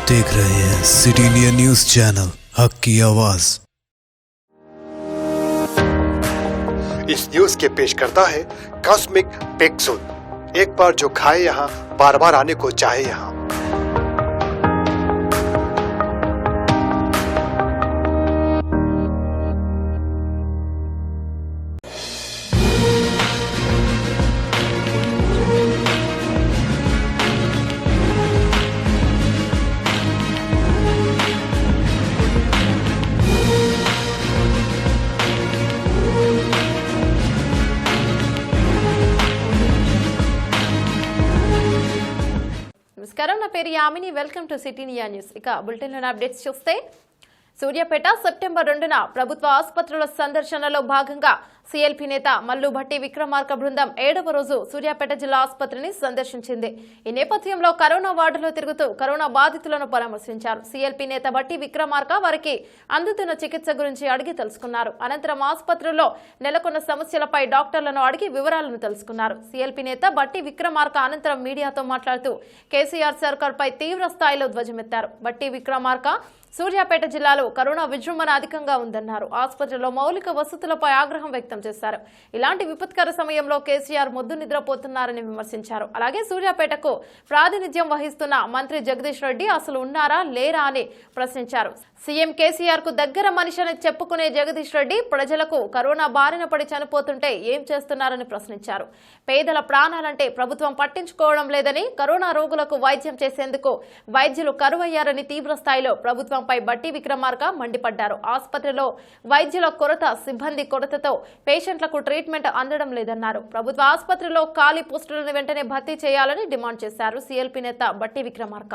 देख रहे हैं सिटी इंडिया न्यूज चैनल, हक की आवाज। इस न्यूज के पेश करता है कॉस्मिक पेक्सुल। एक बार जो खाए यहाँ, बार बार आने को चाहे यहाँ। నమస్కారం, నా పేరు Yamini. Welcome to city India news. ఇక బులెటిన్లోని అప్డేట్స్ చూస్తే, సూర్యాపేట సెప్టెంబర్ 2న ప్రభుత్వ ఆసుపత్రుల సందర్శనలో భాగంగా సీఎల్పీ నేత మల్లు భట్టి విక్రమార్క బృందం 7వ రోజు సూర్యాపేట జిల్లా ఆసుపత్రిని సందర్శించింది. ఈ నేపథ్యంలో కరోనా వార్డులో తిరుగుతూ కరోనా బాధితులను పరామర్శించారు. సీఎల్పీ నేత భట్టి విక్రమార్క వారికి అందుతున్న చికిత్స గురించి అడిగి తెలుసుకున్నారు. అనంతరం ఆసుపత్రుల్లో నెలకొన్న సమస్యలపై డాక్టర్లను అడిగి వివరాలను తెలుసుకున్నారు. సీఎల్పీ నేత భట్టి విక్రమార్క అనంతరం మీడియాతో మాట్లాడుతూ కేసీఆర్ సర్కార్పై తీవ్ర స్థాయిలో ధ్వజమెత్తారు. భట్టి విక్రమార్క సూర్యాపేట జిల్లాలో కరోనా విజృంభణ అధికంగా ఉందన్నారు. ఆసుపత్రిలో మౌలిక వసతులపై ఆగ్రహం వ్యక్తం చేశారు. ఇలాంటి విపత్కర సమయంలో కేసీఆర్ మొద్దు నిద్రపోతున్నారని విమర్శించారు. అలాగే సూర్యాపేటకు ప్రాతినిధ్యం వహిస్తున్న మంత్రి జగదీష్ రెడ్డి అసలు ఉన్నారా లేరా అని ప్రశ్నించారు. సీఎం కేసీఆర్ కు దగ్గర మనిషి అని చెప్పుకునే జగదీష్ రెడ్డి ప్రజలకు కరోనా బారిన పడి చనిపోతుంటే ఏం చేస్తున్నారని ప్రశ్నించారు. పేదల ప్రాణాలంటే ప్రభుత్వం పట్టించుకోవడం లేదని, కరోనా రోగులకు వైద్యం చేసేందుకు వైద్యులు కరువయ్యారని తీవ్ర స్థాయిలో ప్రభుత్వంపై భట్టి విక్రమార్క మండిపడ్డారు. ఆసుపత్రిలో వైద్యుల కొరత, సిబ్బంది కొరతతో పేషెంట్లకు ట్రీట్మెంట్ అందడం లేదన్నారు. ప్రభుత్వ ఆసుపత్రిలో ఖాళీ పోస్టులను వెంటనే భర్తీ చేయాలని డిమాండ్ చేశారు సీఎల్పీ నేత భట్టి విక్రమార్క.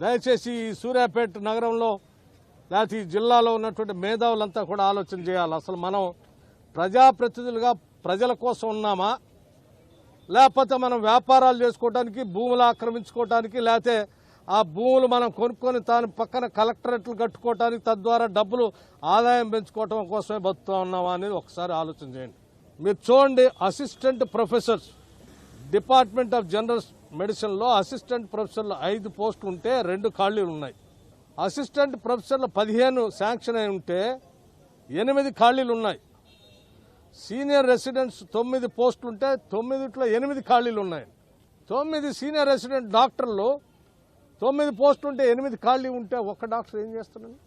దయచేసి సూర్యాపేట నగరంలో లేకపోతే ఈ జిల్లాలో ఉన్నటువంటి మేధావులంతా కూడా ఆలోచన చేయాలి. అసలు మనం ప్రజాప్రతినిధులుగా ప్రజల కోసం ఉన్నామా, లేకపోతే మనం వ్యాపారాలు చేసుకోవడానికి, భూములు ఆక్రమించుకోవడానికి, లేకపోతే ఆ భూములు మనం కొనుక్కొని దాని పక్కన కలెక్టరేట్లు కట్టుకోవడానికి, తద్వారా డబ్బులు ఆదాయం పెంచుకోవటం కోసమే బతుకుతా ఉన్నామా అనేది ఒకసారి ఆలోచన చేయండి. మీరు చూడండి, assistant professors department of general మెడిసిన్లో అసిస్టెంట్ ప్రొఫెసర్లు 5 పోస్టులు ఉంటే 2 ఖాళీలు ఉన్నాయి. అసిస్టెంట్ ప్రొఫెసర్లు 15 శాంక్షన్ అయి ఉంటే 8 ఖాళీలు ఉన్నాయి. సీనియర్ రెసిడెంట్స్ 9 పోస్టులు ఉంటే 9లో 8 ఖాళీలు ఉన్నాయి. 9 సీనియర్ రెసిడెంట్ డాక్టర్లు 9 పోస్టులు ఉంటే 8 ఖాళీ ఉంటే ఒక్క డాక్టర్ ఏం చేస్తున్నాడు?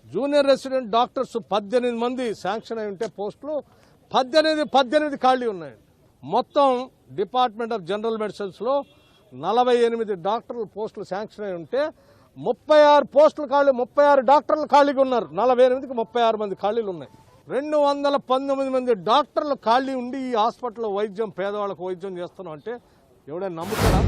జూనియర్ రెసిడెంట్ డాక్టర్స్ 18 మంది శాంక్షన్ అయి ఉంటే పోస్టులు 18 ఖాళీ ఉన్నాయి. మొత్తం డిపార్ట్మెంట్ ఆఫ్ జనరల్ మెడిసిన్స్లో 48 డాక్టర్ల పోస్టులు శాంక్షన్ అయి ఉంటే 36 పోస్టులు ఖాళీ, 36 డాక్టర్లు ఖాళీగా ఉన్నారు. 48కి 36 మంది ఖాళీలు ఉన్నాయి. 219 మంది డాక్టర్లు ఖాళీ ఉండి ఈ హాస్పిటల్లో వైద్యం, పేదవాళ్ళకు వైద్యం చేస్తున్నాం అంటే ఎవడైనా నమ్ముతారా?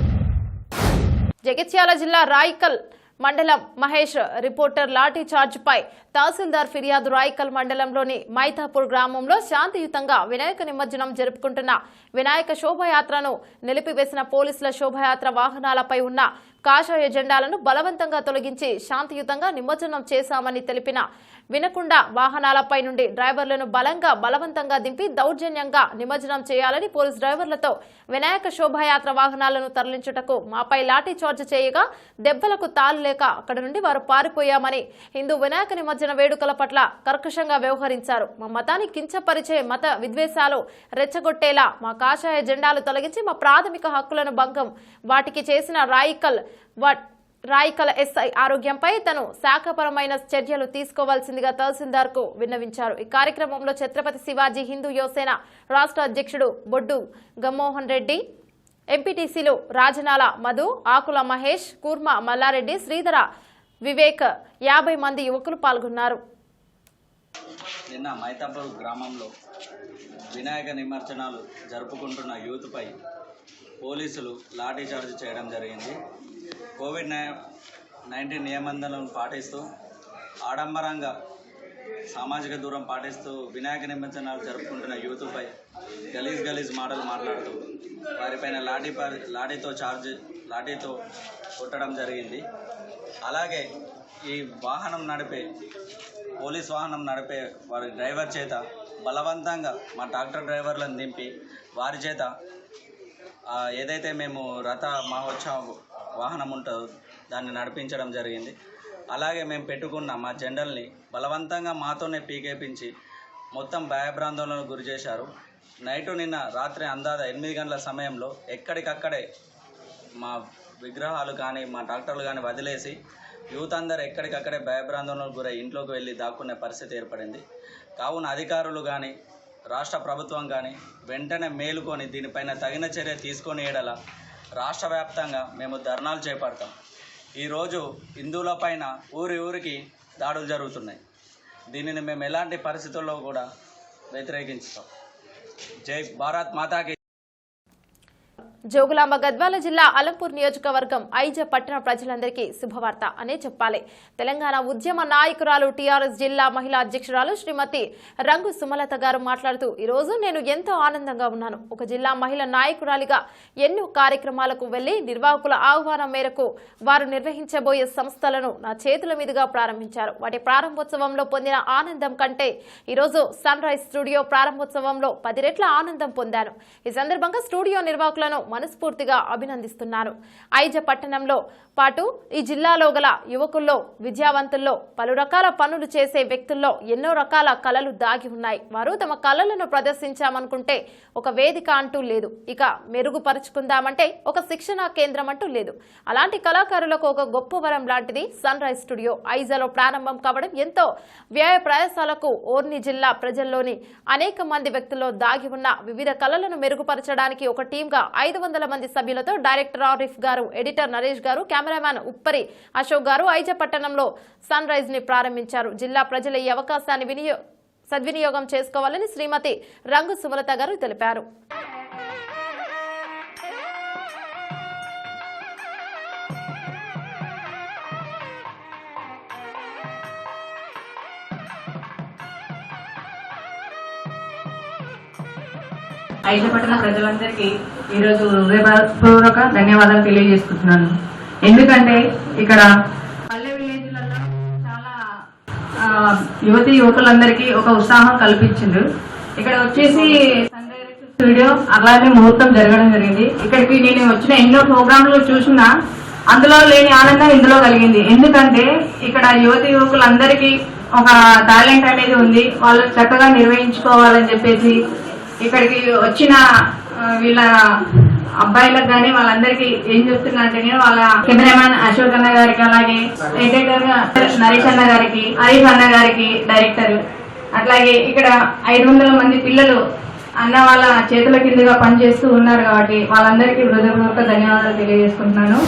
జగిత్యాల జిల్లా రాయికల్ మండలం మహేష్ రిపోర్టర్ లాఠీ చార్జ్ పై తహసీల్దార్ ఫిర్యాదు. రాయికల్ మండలంలోని మైతాపూర్ గ్రామంలో శాంతియుతంగా వినాయక నిమజ్జనం జరుపుకుంటున్న వినాయక శోభయాత్రను నిలిపివేసిన పోలీసుల శోభయాత్ర వాహనాలపై ఉన్న కాషాయ జెండాలను బలవంతంగా తొలగించి శాంతియుతంగా నిమజ్జనం చేశామని తెలిపిన వినకుండా వాహనాలపై నుండి డ్రైవర్లను బలవంతంగా దింపి దౌర్జన్యంగా నిమజ్జనం చేయాలని పోలీసు డ్రైవర్లతో వినాయక శోభాయాత్ర వాహనాలను తరలించుటకు మాపై లాఠీ చార్జ్ చేయగా దెబ్బలకు తాళు లేక అక్కడి నుండి వారు పారిపోయామని, హిందూ వినాయక నిమజ్జన వేడుకల పట్ల కర్కశంగా వ్యవహరించారు. మా మతాన్ని కించపరిచే, మత విద్వేషాలు రెచ్చగొట్టేలా మా కాషాయ జెండాలు తొలగించి మా ప్రాథమిక హక్కులను భంగం వాటికి చేసిన రాయికల్ ఎస్ఐ ఆరోగ్యంపై తను శాఖపరమైన చర్యలు తీసుకోవాల్సిందిగా తహసీల్దార్ కు విన్నవించారు. ఈ కార్యక్రమంలో ఛత్రపతి శివాజీ హిందూ యువసేన రాష్ట్ర అధ్యక్షుడు బొడ్డు గమ్మోహన్ రెడ్డి, ఎంపీటీసీలు రాజనాల మధు, ఆకుల మహేష్, కూర్మ మల్లారెడ్డి, శ్రీధర, వివేక్, 50 మంది యువకులు పాల్గొన్నారు. నిన్న మైతాపూర్ గ్రామంలో వినాయక నిమజ్జనాలు జరుపుకుంటున్న యూత్పై పోలీసులు లాఠీ చార్జ్ చేయడం జరిగింది. కోవిడ్-19 నిబంధనలను పాటిస్తూ ఆడంబరంగా సామాజిక దూరం పాటిస్తూ వినాయక నిమజ్జనాలు జరుపుకుంటున్న యూత్పై గలీజ్ మాటలు మాట్లాడుతూ వారిపైన లాఠీతో కొట్టడం జరిగింది. అలాగే ఈ పోలీస్ వాహనం నడిపే వారి డ్రైవర్ చేత బలవంతంగా మా ట్రాక్టర్ డ్రైవర్లను దింపి వారి చేత ఏదైతే మేము రథ మహోత్సవ వాహనం ఉంటుందో దాన్ని నడిపించడం జరిగింది. అలాగే మేము పెట్టుకున్న మా జెండల్ని బలవంతంగా మాతోనే పీకేపించి మొత్తం భయభ్రాందోళనకు గురి చేశారు. నిన్న రాత్రి అందాద 8 గంటల సమయంలో ఎక్కడికక్కడే మా విగ్రహాలు కానీ మా ట్రాక్టర్లు కానీ వదిలేసి యూత్ అందరూ ఎక్కడికక్కడే భయభ్రాందోళనకు గురై ఇంట్లోకి వెళ్ళి దాక్కునే పరిస్థితి ఏర్పడింది. కావున అధికారులు కానీ రాష్ట్ర ప్రభుత్వం కానీ వెంటనే మేలుకొని దీనిపైన తగిన చర్య తీసుకొని ఏడల రాష్ట్ర వ్యాప్తంగా మేము ధర్నాలు చేపడతాం. ఈరోజు హిందువులపైన ఊరికి దాడులు జరుగుతున్నాయి. దీనిని మేము ఎలాంటి పరిస్థితుల్లో కూడా వ్యతిరేకించుతాం. జై భారత్ మాతాకి. జోగులాంబ గద్వాల జిల్లా అలంపూర్ నియోజకవర్గం ఐజ పట్టణ ప్రజలందరికీ శుభవార్త అనే చెప్పాలి. తెలంగాణ ఉద్యమ నాయకురాలు టీఆర్ఎస్ జిల్లా మహిళా అధ్యక్షురాలు శ్రీమతి రంగు సుమలత గారు మాట్లాడుతూ, ఈరోజు నేను ఎంతో ఆనందంగా ఉన్నాను. ఒక జిల్లా మహిళా నాయకురాలిగా ఎన్నో కార్యక్రమాలకు వెళ్లి నిర్వాహకుల ఆహ్వానం మేరకు వారు నిర్వహించబోయే సంస్థలను నా చేతుల మీదుగా ప్రారంభించారు. వాటి ప్రారంభోత్సవంలో పొందిన ఆనందం కంటే ఈరోజు సన్ రైజ్ స్టూడియో ప్రారంభోత్సవంలో 10 రెట్ల ఆనందం పొందాను. ఈ సందర్భంగా స్టూడియో నిర్వాహకులను మనస్ఫూర్తిగా అభినందిస్తున్నారు. ఐజ పట్టణంలో పాటు ఈ జిల్లాలో గల యువకుల్లో, విద్యావంతుల్లో, పలు రకాల పనులు చేసే వ్యక్తుల్లో ఎన్నో రకాల కళలు దాగి ఉన్నాయి. వారు తమ కళలను ప్రదర్శించామనుకుంటే ఒక వేదిక అంటూ లేదు, ఇక మెరుగుపరుచుకుందామంటే ఒక శిక్షణా కేంద్రం అంటూ లేదు. అలాంటి కళాకారులకు ఒక గొప్ప వరం లాంటిది సన్ రైజ్ స్టూడియో. ఐజలో ప్రారంభం కావడం ఎంతో వ్యయ ప్రయాసాలకు ఓర్ని జిల్లా ప్రజల్లోని అనేక మంది వ్యక్తుల్లో దాగి ఉన్న వివిధ కళలను మెరుగుపరచడానికి ఒక టీంగా 500 మంది సభ్యులతో డైరెక్టర్ ఆరిఫ్ గారు, ఎడిటర్ నరేష్ గారు, కెమెరామ్యాన్ ఉప్పరి అశోక్ గారు ఐజ పట్టణంలో సన్ రైజ్ ని ప్రారంభించారు. జిల్లా ప్రజల ఈ అవకాశాన్ని సద్వినియోగం చేసుకోవాలని శ్రీమతి రంగు సుమలత గారు తెలిపారు. ఐజ పట్టణ ప్రజలందరికీ ఈరోజు హృదయపూర్వక ధన్యవాదాలు తెలియజేసుకుంటున్నాను. ఎందుకంటే ఇక్కడ పల్లె విలేజ్లలో చాలా యువకులందరికీ ఒక ఉత్సాహం కల్పించిండ్రు. ఇక్కడ వచ్చేసి సన్ డైరెక్ట్ స్టూడియో అలానే ముహూర్తం జరగడం జరిగింది. ఇక్కడికి నేను వచ్చిన ఎన్నో ప్రోగ్రాంలు చూసినా అందులో లేని ఆనందం ఇందులో కలిగింది. ఎందుకంటే ఇక్కడ యువకులందరికీ ఒక టాలెంట్ అనేది ఉంది, వాళ్ళు చక్కగా నిర్వహించుకోవాలని చెప్పేసి ఇక్కడికి వచ్చిన వీళ్ళ అబ్బాయిలకు కానీ వాళ్ళందరికీ ఏం చెప్తున్నా అంటే, నేను వాళ్ళ కెమెరామ్యాన్ అశోక్ అన్న గారికి, అలాగే ఎడిటర్ నరేష్ అన్న గారికి, హరీఫ్ అన్న గారికి డైరెక్టర్, అట్లాగే ఇక్కడ 500 మంది పిల్లలు అన్న వాళ్ళ చేతుల కిందగా పనిచేస్తూ ఉన్నారు. కాబట్టి వాళ్ళందరికీ హృదయపూర్వక ధన్యవాదాలు తెలియజేసుకుంటున్నాను.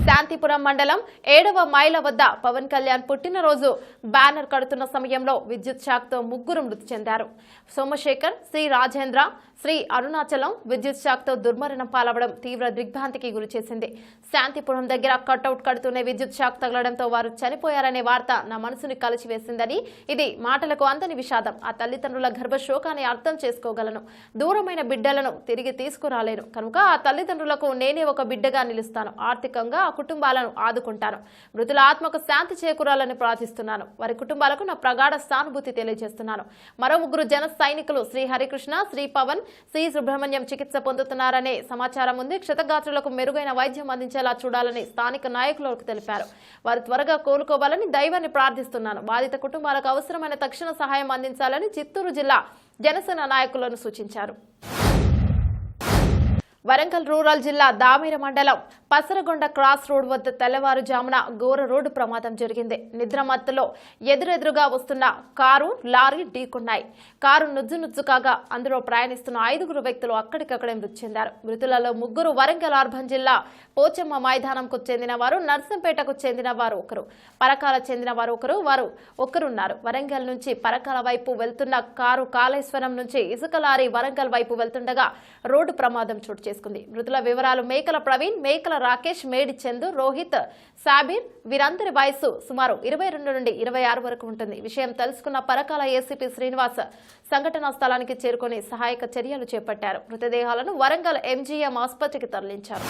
శాంతిపురం మండలం 7వ మైల వద్ద పవన్ కళ్యాణ్ పుట్టినరోజు బ్యానర్ కడుతున్న సమయంలో విద్యుత్ షాక్తో 3 మృతి చెందారు. సోమశేఖర్, శ్రీ రాజేంద్ర, శ్రీ అరుణాచలం విద్యుత్ షాక్తో దుర్మరణం పాలవడం తీవ్ర దిగ్భ్రాంతికి గురిచేసింది. శాంతిపురం దగ్గర కట్అవుట్ కడుతూనే విద్యుత్ షాక్ తగలడంతో వారు చనిపోయారనే వార్త నా మనసుని కలిచివేసిందని, ఇది మాటలకు అందని విషాదం. ఆ తల్లిదండ్రుల గర్భశోకాన్ని అర్థం చేసుకోగలను. దూరమైన బిడ్డలను తిరిగి తీసుకురాలేను కనుక ఆ తల్లిదండ్రులకు నేనే ఒక బిడ్డగా నిలుస్తాను. ఆర్థికంగా ఆ కుటుంబాలను ఆదుకుంటాను. మృతుల ఆత్మకు శాంతి చేకూరాలని ప్రార్థిస్తున్నాను. వారి కుటుంబాలకు నా ప్రగాఢ సానుభూతి తెలియజేస్తున్నాను. మరో 3 జన సైనికులు శ్రీ హరికృష్ణ, శ్రీ పవన్, శ్రీ సుబ్రహ్మణ్యం చికిత్స పొందుతున్నారనే సమాచారం ఉంది. క్షతగాత్రులకు మెరుగైన వైద్యం అందించేలా చూడాలని స్థానిక నాయకులకు తెలిపారు. వారు త్వరగా కోలుకోవాలని దైవాన్ని ప్రార్థిస్తున్నాను. బాధిత కుటుంబాలకు అవసరమైన తక్షణ సహాయం అందించాలని చిత్తూరు జిల్లా జనసేన నాయకులను సూచించారు. వరంగల్ రూరల్ జిల్లా దామేర మండలం పసరగొండ క్రాస్ రోడ్ వద్ద తెల్లవారుజామున ఘోర రోడ్డు ప్రమాదం జరిగింది. నిద్రమత్తులో ఎదురెదురుగా వస్తున్న కారు, లారీ ఢీకొన్నాయి. కారు నుజ్జు కాగా అందులో ప్రయాణిస్తున్న 5 వ్యక్తులు అక్కడికక్కడే మృతి చెందారు. మృతులలో 3 వరంగల్ అర్బన్ జిల్లా పోచమ్మ మైదానంకు చెందిన వారు, నర్సంపేటకు చెందిన వారు ఒకరు, పరకాల చెందిన వారు ఒకరున్నారు. వరంగల్ నుంచి పరకాల వైపు వెళ్తున్న కారు కాళేశ్వరం నుంచి ఇసుక లారీ వరంగల్ వైపు వెళ్తుండగా రోడ్డు ప్రమాదం చోటు చేసుకుంది. మృతుల వివరాలు మేకల ప్రవీణ్, మేకల రాకేష్, మేడి చందు, రోహిత్, సాబీర్. వీరందరి వయసు సుమారు 22 నుండి 26 వరకు ఉంటుంది. విషయం తెలుసుకున్న పరకాల ఏసీపీ శ్రీనివాస్ సంఘటనా స్థలానికి చేరుకుని సహాయక చర్యలు చేపట్టారు. మృతదేహాలను వరంగల్ ఎంజీఎం ఆసుపత్రికి తరలించారు.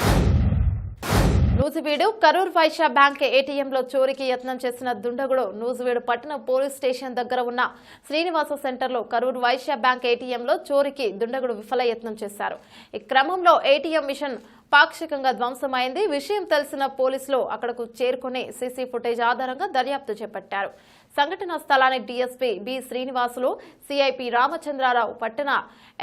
నూజివీడు కరూర్ వైశ్య బ్యాంక్ ఏటీఎంలో చోరీకి యత్నం చేసిన దుండగుడు నూజివీడు పట్టణ పోలీస్ స్టేషన్ దగ్గర ఉన్న శ్రీనివాస సెంటర్లో కరూర్ వైశ్య బ్యాంక్ ఏటీఎంలో చోరీకి దుండగుడు విఫల యత్నం చేశారు. ఈ క్రమంలో ఏటీఎం మిషన్ పాక్షికంగా ధ్వంసమైంది. విషయం తెలిసిన పోలీసులు అక్కడకు చేరుకుని సీసీ ఫుటేజ్ ఆధారంగా దర్యాప్తు చేపట్టారు. సంఘటనా స్థలాన్ని DSP B Srinivasulu, CI P Ramachandra Rao, పట్టణ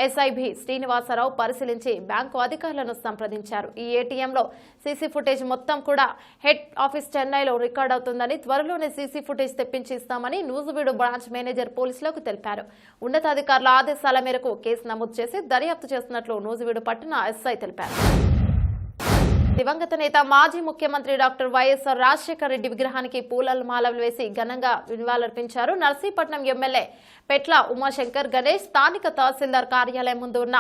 ఎస్ఐబి శ్రీనివాసరావు పరిశీలించి బ్యాంకు అధికారులను సంప్రదించారు. ఈ ఏటీఎంలో సీసీ ఫుటేజ్ మొత్తం కూడా హెడ్ ఆఫీస్ చెన్నైలో రికార్డ్ అవుతుందని, త్వరలోనే సీసీ ఫుటేజ్ తెప్పించి ఇస్తామని నూజివీడు బ్రాంచ్ మేనేజర్ పోలీసులకు తెలిపారు. ఉన్నతాధికారుల ఆదేశాల మేరకు కేసు నమోదు చేసి దర్యాప్తు చేస్తున్నట్లు నూజివీడు పట్టణ ఎస్ఐ తెలిపారు. దివంగత నేత మాజీ ముఖ్యమంత్రి డాక్టర్ వైఎస్ఆర్ రాజశేఖర రెడ్డి విగ్రహానికి పూలమాలలు వేసి ఘనంగా నివాళులర్పించారు. నర్సీపట్నం ఎమ్మెల్యే పెట్ల ఉమాశంకర్ గణేష్ స్థానిక తహసీల్దార్ కార్యాలయం ముందు ఉన్న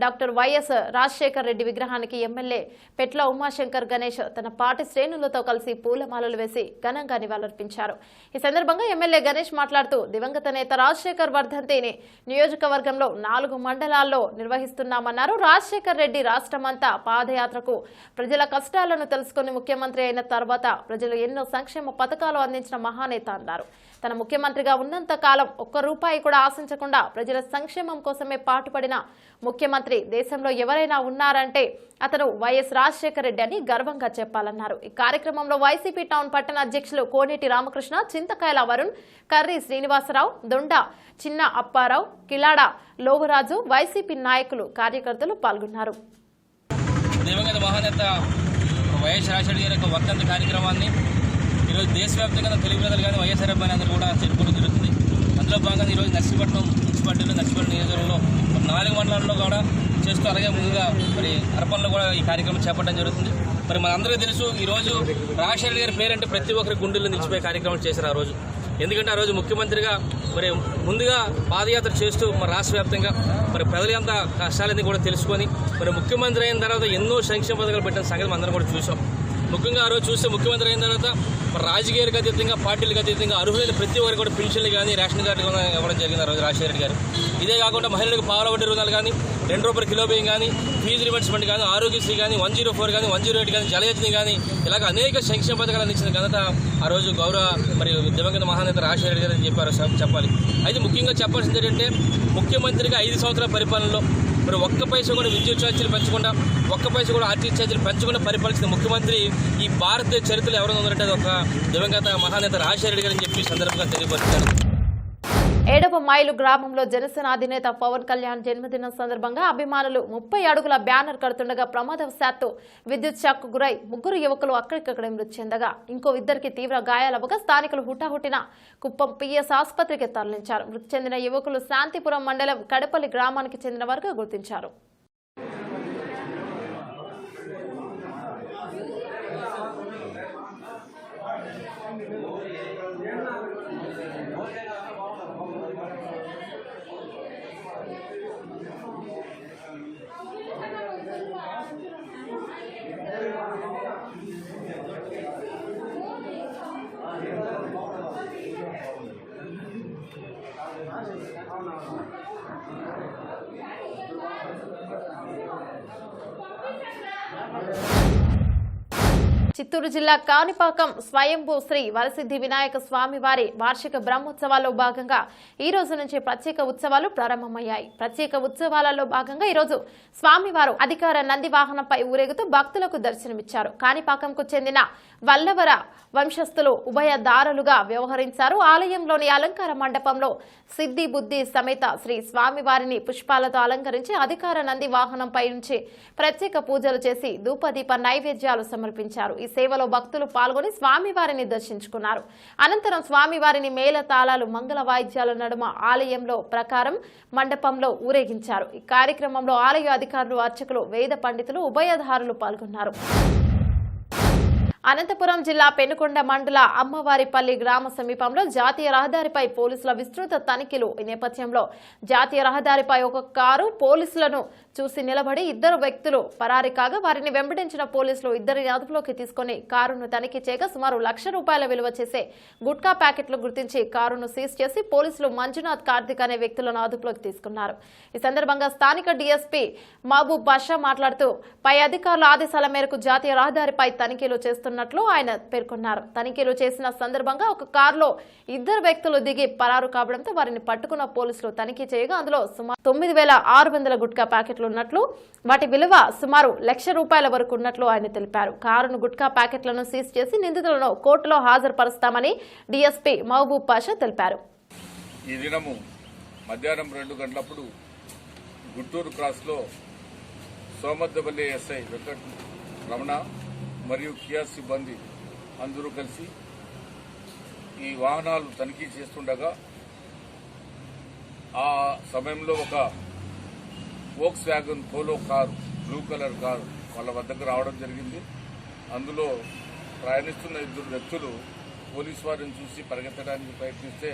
డాక్టర్ వైఎస్ రాజశేఖర రెడ్డి విగ్రహానికి ఎమ్మెల్యే పెట్ల ఉమాశంకర్ గణేష్ తన పార్టీ శ్రేణులతో కలిసి పూలమాలలు వేసి ఘనంగా నివాళులర్పించారు. ఈ సందర్భంగా ఎమ్మెల్యే గణేష్ మాట్లాడుతూ దివంగత నేత రాజశేఖర్ వర్ధంతిని నియోజకవర్గంలో 4 మండలాల్లో నిర్వహిస్తున్నామన్నారు. రాజశేఖర్ రెడ్డి రాష్ట్రమంతా పాదయాత్రకు ప్రజల కష్టాలను తెలుసుకుని ముఖ్యమంత్రి అయిన తర్వాత ప్రజలు ఎన్నో సంక్షేమ పథకాలు అందించిన మహానేత అన్నారు. తన ముఖ్యమంత్రిగా ఉన్నంత కాలం ఒక్క రూపాయి కూడా ఆశించకుండా ప్రజల సంక్షేమం కోసమే పాటుపడిన ముఖ్యమంత్రి దేశంలో ఎవరైనా ఉన్నారంటే అతను వైఎస్ రాజశేఖర రెడ్డి అని గర్వంగా చెప్పాలన్నారు. ఈ కార్యక్రమంలో వైసీపీ టౌన్ పట్టణ అధ్యక్షులు కోనేటి రామకృష్ణ, చింతకాయల వరుణ్, కర్రీ శ్రీనివాసరావు, దొండ చిన్న అప్పారావు, కిలాడ లోవరాజు, వైసీపీ నాయకులు, కార్యకర్తలు పాల్గొన్నారు. దివంగత మహానేత వైఎస్ రాజశేఖర గారి యొక్క వర్ధంతి కార్యక్రమాన్ని ఈరోజు దేశవ్యాప్తంగా తెలుగు ప్రజలు కానీ వైఎస్ఆర్ అబ్బాయి అందరూ కూడా జరుపుకోవడం జరుగుతుంది. అందులో భాగంగా ఈరోజు నర్సీపట్నం మున్సిపాలిటీలో నర్సీపట్నం నియోజకవర్గంలో 4 మండలాల్లో కూడా చేస్తూ, అలాగే ముందుగా మరి అరపనలో కూడా ఈ కార్యక్రమం చేపట్టడం జరుగుతుంది. మరి మనందరికీ తెలుసు, ఈరోజు రాజశేఖర గారి పేరంటే ప్రతి ఒక్కరి గుండెల్లో నిలిచిపోయే కార్యక్రమం చేశారు ఆ రోజు. ఎందుకంటే ఆ రోజు ముఖ్యమంత్రిగా మరి ముందుగా పాదయాత్ర చేస్తూ మరి రాష్ట్ర వ్యాప్తంగా మరి ప్రజల అంత కష్టాలన్నీ కూడా తెలుసుకొని మరి ముఖ్యమంత్రి అయిన తర్వాత ఎన్నో సంక్షేమ పథకాలు పెట్టిన సంగతి అందరం కూడా చూసాం. ముఖ్యంగా ఆ రోజు చూస్తే ముఖ్యమంత్రి అయిన తర్వాత రాజకీయాలకు అతీతంగా, పార్టీలకు అతీతంగా అర్హులైన ప్రతి ఒక్కరు కూడా పెన్షన్లు కానీ రేషన్ కార్డు కానీ ఇవ్వడం జరిగింది ఆ రోజు రాజశేఖర రెడ్డి గారు. ఇదే కాకుండా మహిళలకు పావుల వడ్డీ రుణాలు కానీ, ₹2 కిలో బియ్యం కానీ, ఫీజు రివర్స్మెంట్ కానీ, ఆరోగ్యశ్రీ కానీ, 104 కానీ, 108 కానీ, జలయజ్ఞ కానీ, ఇలాగ అనేక సంక్షేమ పథకాలు అందించిన ఘనత ఆ రోజు గౌరవ మరి దివంగత మహానేత రాజశేఖర రెడ్డి గారు అని చెప్పాలి. అయితే ముఖ్యంగా చెప్పాల్సింది ఏంటంటే, ముఖ్యమంత్రిగా 5 సంవత్సరాల పరిపాలనలో మరి ఒక్క పైసా కూడా విద్యుత్ ఛార్జీలు పెంచకుండా, ఒక్క పైసా కూడా ఆర్టీసీ ఛార్జీలు పెంచకుండా పరిపాలించిన ముఖ్యమంత్రి ఈ భారతదేశ చరిత్రలో ఎవరైనా ఉందంటే అది ఒక దివంగత మహానేత రాజశేఖర రెడ్డి గారు అని చెప్పి సందర్భంగా తెలియపరుస్తారు. 7వ మైలు గ్రామంలో జనసేన అధినేత పవన్ కళ్యాణ్ జన్మదినం సందర్భంగా అభిమానులు 30 అడుగుల బ్యానర్ కడుతుండగా ప్రమాదవశాత్తు విద్యుత్ షాక్ గురై 3 యువకులు అక్కడికక్కడే మృతి చెందగా ఇంకో 2కి తీవ్ర గాయాలవగా స్థానికులు హుటాహుటిన కుప్పం పిఎస్ ఆసుపత్రికి తరలించారు. మృతి చెందిన యువకులు శాంతిపురం మండలం కడపల్లి గ్రామానికి చెందిన వారుగా గుర్తించారు. చిత్తూరు జిల్లా కాణిపాకం స్వయంభూ శ్రీ వరసిద్ధి వినాయక స్వామి వారి వార్షిక బ్రహ్మోత్సవాల్లో భాగంగా ఈ రోజు నుంచి ప్రత్యేక ఉత్సవాలు ప్రారంభమయ్యాయి. ప్రత్యేక ఉత్సవాలలో భాగంగా ఈ రోజు స్వామివారు అధికార నంది వాహనంపై ఊరేగుతూ భక్తులకు దర్శనమిచ్చారు. కాణిపాకంకు చెందిన వల్లవర వంశస్థులు ఉభయదారులుగా వ్యవహరించారు. ఆలయంలోని అలంకార మండపంలో సిద్ధి బుద్ధి సమేత శ్రీ స్వామివారిని పుష్పాలతో అలంకరించి అధికార నంది వాహనంపై నుంచి ప్రత్యేక పూజలు చేసి ధూపదీప నైవేద్యాలు సమర్పించారు. ఈ సేవలో భక్తులు పాల్గొని స్వామివారిని దర్శించుకున్నారు. అనంతరం స్వామివారిని మేళతాళాలు, మంగళ వాయిద్యాల నడుమ ఆలయంలో ప్రకారం మండపంలో ఊరేగించారు. ఈ కార్యక్రమంలో ఆలయ అధికారులు, అర్చకులు, వేద పండితులు, ఉభయదారులు పాల్గొన్నారు. అనంతపురం జిల్లా పెనుకొండ మండల అమ్మవారిపల్లి గ్రామ సమీపంలో జాతీయ రహదారిపై పోలీసుల విస్తృత తనిఖీలు. ఈ నేపథ్యంలో జాతీయ రహదారిపై ఒక కారు పోలీసులను చూసి నిలబడి ఇద్దరు వ్యక్తులు పరారి కాగా వారిని వెంబడించిన పోలీసులు ఇద్దరిని అదుపులోకి తీసుకుని కారును తనిఖీ చేయగా సుమారు ₹1,00,000 విలువ చేసే గుట్కా ప్యాకెట్లు గుర్తించి కారును సీజ్ చేసి పోలీసులు మంజునాథ్, కార్తిక్ అనే వ్యక్తులను అదుపులోకి తీసుకున్నారు. ఈ సందర్భంగా స్థానిక డీఎస్పీ మహబూబ్ బాషా మాట్లాడుతూ పై అధికారుల ఆదేశాల మేరకు జాతీయ రహదారిపై తనిఖీలు చేస్తున్నట్లు ఆయన పేర్కొన్నారు. తనిఖీలు చేసిన సందర్భంగా ఒక కారులో ఇద్దరు వ్యక్తులు దిగి పరారు కావడంతో వారిని పట్టుకున్న పోలీసులు తనిఖీ చేయగా అందులో సుమారు 9,600 గుట్కా ప్యాకెట్లు ఉన్నట్లు, వాటి విలువ సుమారు ₹1,00,000 వరకు ఉన్నట్లు ఆయన తెలిపారు. కారును గుట్కా ప్యాకెట్లను సీజ్ చేసి నిందితులను కోర్టులో హాజరుపరుస్తామని డీఎస్పీ మహబూబ్ పాషా తెలిపారు. ఈ దినము మధ్యాహ్నం 2 గంటలప్పుడు గుంటూరు క్రాస్లో సోమద్దపల్లి ఎస్ఐ వెంకట రమణ మరియు కియా సిబ్బంది అందరూ కలిసి ఈ వాహనాలు తనిఖీ చేస్తుండగా ఆ సమయంలో ఒక Volkswagen Polo car, blue colour car వాళ్ళ వద్దకు రావడం జరిగింది. అందులో ప్రయాణిస్తున్న ఇద్దరు వ్యక్తులు పోలీసు వారిని చూసి పరిగెత్తడానికి ప్రయత్నిస్తే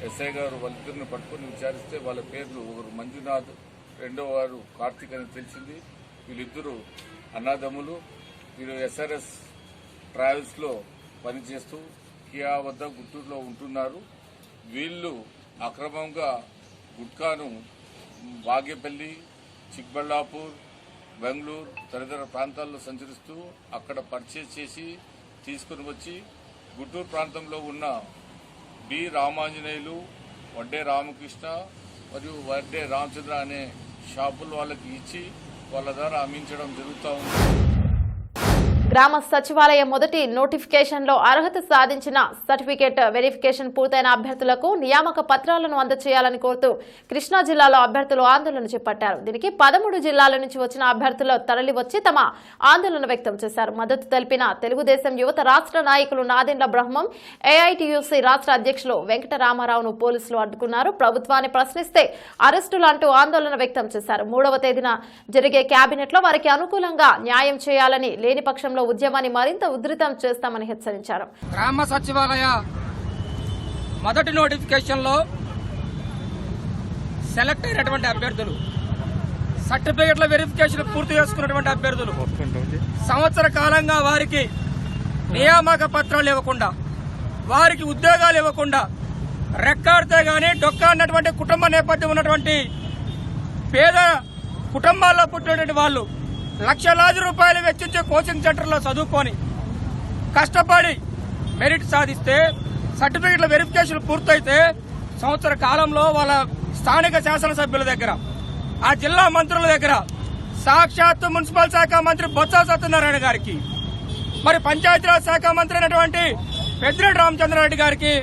ఎస్ఐ గారు వాళ్ళిద్దరిని పట్టుకుని విచారిస్తే వాళ్ళ పేర్లు ఒకరు మంజునాథ్, రెండో వారు కార్తిక్ అని తెలిసింది. వీళ్ళిద్దరూ అన్నదమ్ములు. వీరు ఎస్ఆర్ఎస్ ట్రావెల్స్లో పనిచేస్తూ కియా వద్ద గుంటూరులో ఉంటున్నారు. వీళ్ళు అక్రమంగా గుట్కాను బాగేపల్లి, చిక్బళ్ళాపూర్, బెంగళూరు తదితర ప్రాంతాల్లో సంచరిస్తూ అక్కడ పర్చేజ్ చేసి తీసుకుని వచ్చి గుంటూరు ప్రాంతంలో ఉన్న బి రామాంజనేయులు, వడ్డే రామకృష్ణ మరియు వడ్డే రామచంద్ర అనే షాపులు వాళ్ళకి ఇచ్చి వాళ్ళ ద్వారా అమ్మించడం జరుగుతూ ఉంది. గ్రామ సచివాలయ మొదటి నోటిఫికేషన్లో అర్హత సాధించిన సర్టిఫికేట్ వెరిఫికేషన్ పూర్తయిన అభ్యర్థులకు నియామక పత్రాలను అందజేయాలని కోరుతూ కృష్ణా జిల్లాలో అభ్యర్థులు ఆందోళన చేపట్టారు. దీనికి 13 జిల్లాల నుంచి వచ్చిన అభ్యర్థులు తరలివచ్చి తమ ఆందోళన వ్యక్తం చేశారు. మద్దతు తెలిపిన తెలుగుదేశం యువత రాష్ట్ర నాయకులు నాదెండ్ల బ్రహ్మం, ఏఐటీయూసీ రాష్ట్ర అధ్యక్షులు వెంకటరామారావును పోలీసులు అడ్డుకున్నారు. ప్రభుత్వాన్ని ప్రశ్నిస్తే అరెస్టులు అంటూ ఆందోళన వ్యక్తం చేశారు. 3వ తేదీన జరిగే కేబినెట్లో వారికి అనుకూలంగా న్యాయం చేయాలని, లేని పక్షంలో ఉద్యమాన్ని మరింత ఉధృతం చేస్తామని హెచ్చరించారు. గ్రామ సచివాలయ మొదటి నోటిఫికేషన్ లో సెలెక్ట్ అయినటువంటి అభ్యర్థులు, సర్టిఫికెట్ల వెరిఫికేషన్ పూర్తి చేసుకున్నటువంటి అభ్యర్థులు సంవత్సర కాలంగా వారికి నియామక పత్రాలు ఇవ్వకుండా, వారికి ఉద్యోగాలు ఇవ్వకుండా, రెక్కాడితే గానీ డొక్కా అన్నటువంటి కుటుంబ నేపథ్యం ఉన్నటువంటి పేద కుటుంబాల్లో పుట్టినటువంటి వాళ్ళు లక్షలాది రూపాయలు వెచ్చించే కోచింగ్ సెంటర్లో చదువుకొని కష్టపడి మెరిట్ సాధిస్తే, సర్టిఫికెట్ల వెరిఫికేషన్ పూర్తయితే సంవత్సర కాలంలో వాళ్ళ స్థానిక శాసనసభ్యుల దగ్గర, ఆ జిల్లా మంత్రుల దగ్గర, సాక్షాత్తు మున్సిపల్ శాఖ మంత్రి బొత్స సత్యనారాయణ గారికి, మరి పంచాయతీరాజ్ శాఖ మంత్రి అయినటువంటి పెద్దిరెడ్డి రామచంద్రారెడ్డి గారికి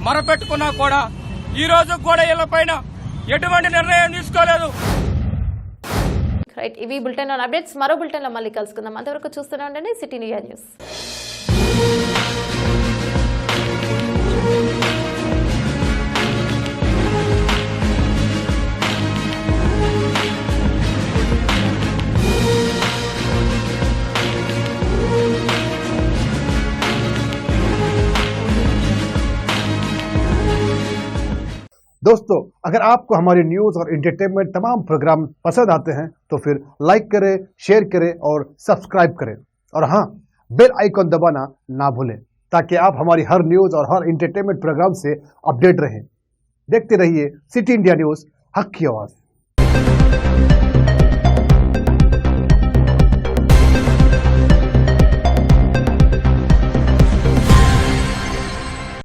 మొరపెట్టుకున్నా కూడా ఈ రోజు కూడా ఇళ్లపైన ఎటువంటి నిర్ణయం తీసుకోలేదు. రైట్, ఇవి బులెటిన్ అప్డేట్స్. మరో బులెటిన్ లో మళ్ళీ కలుసుకుందాం. అంతవరకు చూస్తూనే ఉండండి సిటీ న్యూస్. दोस्तों, अगर आपको हमारी न्यूज और एंटरटेनमेंट तमाम प्रोग्राम पसंद आते हैं तो फिर लाइक करें, शेयर करें और सब्सक्राइब करें, और हाँ, बेल आइकॉन दबाना ना भूलें ताकि आप हमारी हर न्यूज और हर एंटरटेनमेंट प्रोग्राम से अपडेट रहें। देखते रहिए सिटी इंडिया न्यूज, हक की आवाज।